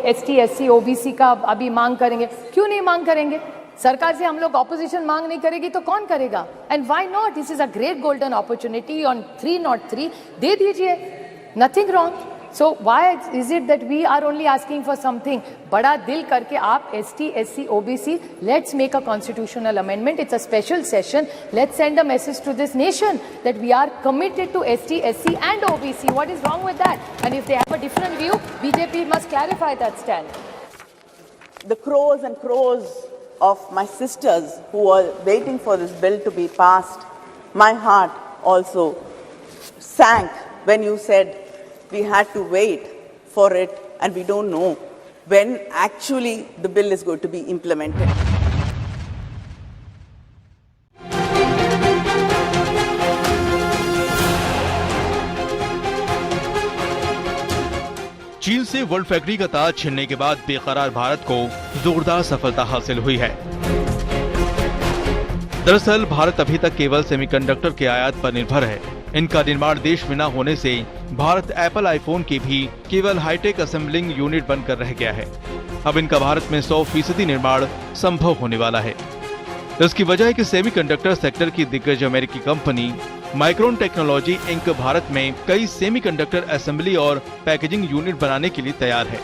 ST SC OBC का अभी मांग करेंगे। क्यों नहीं मांग करेंगे? सरकार से हम लोग ऑपोजिशन मांग नहीं करेगी तो कौन करेगा? And why not? This is a great golden opportunity on 303, दे दीजिए, nothing wrong. So why is it that we are only asking for something? बड़ा दिल करके आप ST SC OBC, let's make a constitutional amendment. It's a special session. Let's send a message to this nation that we are committed to ST SC and OBC. What is wrong with that? And if they have a different view, BJP must clarify that stand. The crores and crores of my sisters who were waiting for this bill to be passed, my heart also sank when you said we had to wait for it and we don't know when actually the bill is going to be implemented. चीन से world factory का ताज छीनने के बाद बेकरार भारत को जोरदार सफलता हासिल हुई है। दरअसल भारत अभी तक केवल सेमीकंडक्टर के आयात पर निर्भर है। इनका निर्माण देश में न होने से भारत एप्पल आईफोन के भी केवल हाईटेक असेंबलिंग यूनिट बनकर रह गया है। अब इनका भारत में 100% निर्माण संभव होने वाला है। इसकी वजह है कि सेमीकंडक्टर सेक्टर की दिग्गज अमेरिकी कंपनी माइक्रोन टेक्नोलॉजी इंक भारत में कई सेमीकंडक्टर असेंबली और पैकेजिंग यूनिट बनाने के लिए तैयार है।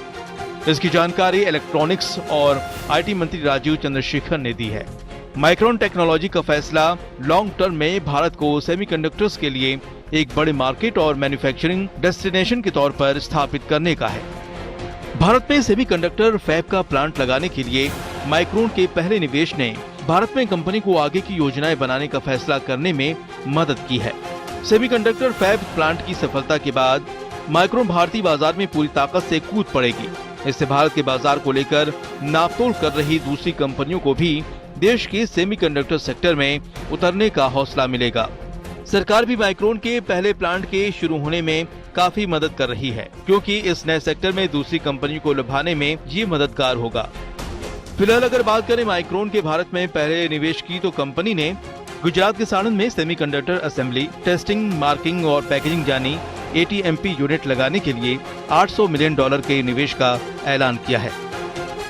इसकी जानकारी इलेक्ट्रॉनिक्स और IT मंत्री राजीव चंद्रशेखर ने दी है। माइक्रोन टेक्नोलॉजी का फैसला लॉन्ग टर्म में भारत को सेमीकंडक्टर्स के लिए एक बड़े मार्केट और मैन्युफैक्चरिंग डेस्टिनेशन के तौर पर स्थापित करने का है। भारत में सेमीकंडक्टर फैब का प्लांट लगाने के लिए माइक्रोन के पहले निवेश ने भारत में कंपनी को आगे की योजनाएं बनाने का फैसला करने में मदद की है। सेमीकंडक्टर फैब प्लांट की सफलता के बाद माइक्रोन भारतीय बाजार में पूरी ताकत से कूद पड़ेगी। इससे भारत के बाजार को लेकर नापतोल कर रही दूसरी कंपनियों को भी देश के सेमीकंडक्टर सेक्टर में उतरने का हौसला मिलेगा। सरकार भी माइक्रोन के पहले प्लांट के शुरू होने में काफी मदद कर रही है, क्योंकि इस नए सेक्टर में दूसरी कंपनियों को लुभाने में ये मददगार होगा। फिलहाल अगर बात करें माइक्रोन के भारत में पहले निवेश की, तो कंपनी ने गुजरात के साणंद में सेमीकंडक्टर असेंबली, टेस्टिंग, मार्किंग और पैकेजिंग यानी ATMP यूनिट लगाने के लिए $800 मिलियन के निवेश का ऐलान किया है।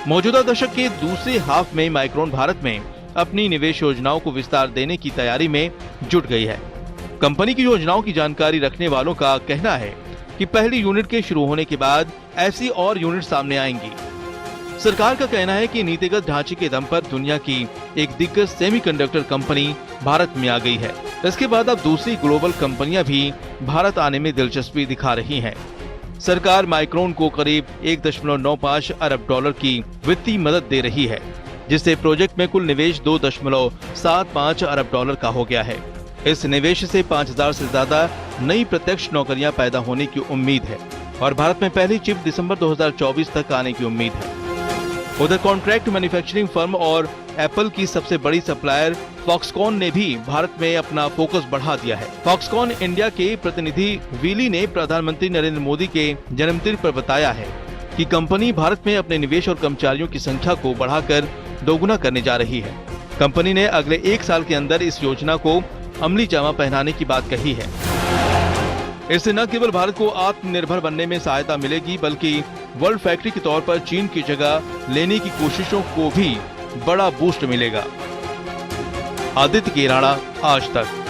मौजूदा दशक के दूसरे हाफ में माइक्रोन भारत में अपनी निवेश योजनाओं को विस्तार देने की तैयारी में जुट गई है। कंपनी की योजनाओं की जानकारी रखने वालों का कहना है कि पहली यूनिट के शुरू होने के बाद ऐसी और यूनिट सामने आएंगी। सरकार का कहना है कि नीतिगत ढांचे के दम पर दुनिया की एक दिग्गज सेमीकंडक्टर कंपनी भारत में आ गई है। इसके बाद अब दूसरी ग्लोबल कंपनियां भी भारत आने में दिलचस्पी दिखा रही हैं। सरकार माइक्रोन को करीब $1.95 अरब की वित्तीय मदद दे रही है, जिससे प्रोजेक्ट में कुल निवेश $2.75 अरब का हो गया है। इस निवेश से 5000 से ज्यादा नई प्रत्यक्ष नौकरियां पैदा होने की उम्मीद है और भारत में पहली चिप दिसंबर 2024 तक आने की उम्मीद है। उधर कॉन्ट्रैक्ट मैन्युफैक्चरिंग फर्म और एप्पल की सबसे बड़ी सप्लायर फॉक्सकॉन ने भी भारत में अपना फोकस बढ़ा दिया है। फॉक्सकॉन इंडिया के प्रतिनिधि वीली ने प्रधानमंत्री नरेंद्र मोदी के जन्मदिन पर बताया है कि कंपनी भारत में अपने निवेश और कर्मचारियों की संख्या को बढ़ाकर दोगुना करने जा रही है। कंपनी ने अगले 1 साल के अंदर इस योजना को अमली जामा पहनाने की बात कही है। इससे न केवल भारत को आत्मनिर्भर बनने में सहायता मिलेगी, बल्कि वर्ल्ड फैक्ट्री के तौर पर चीन की जगह लेने की कोशिशों को भी बड़ा बूस्ट मिलेगा। आदित्य केराड़ा, आज तक।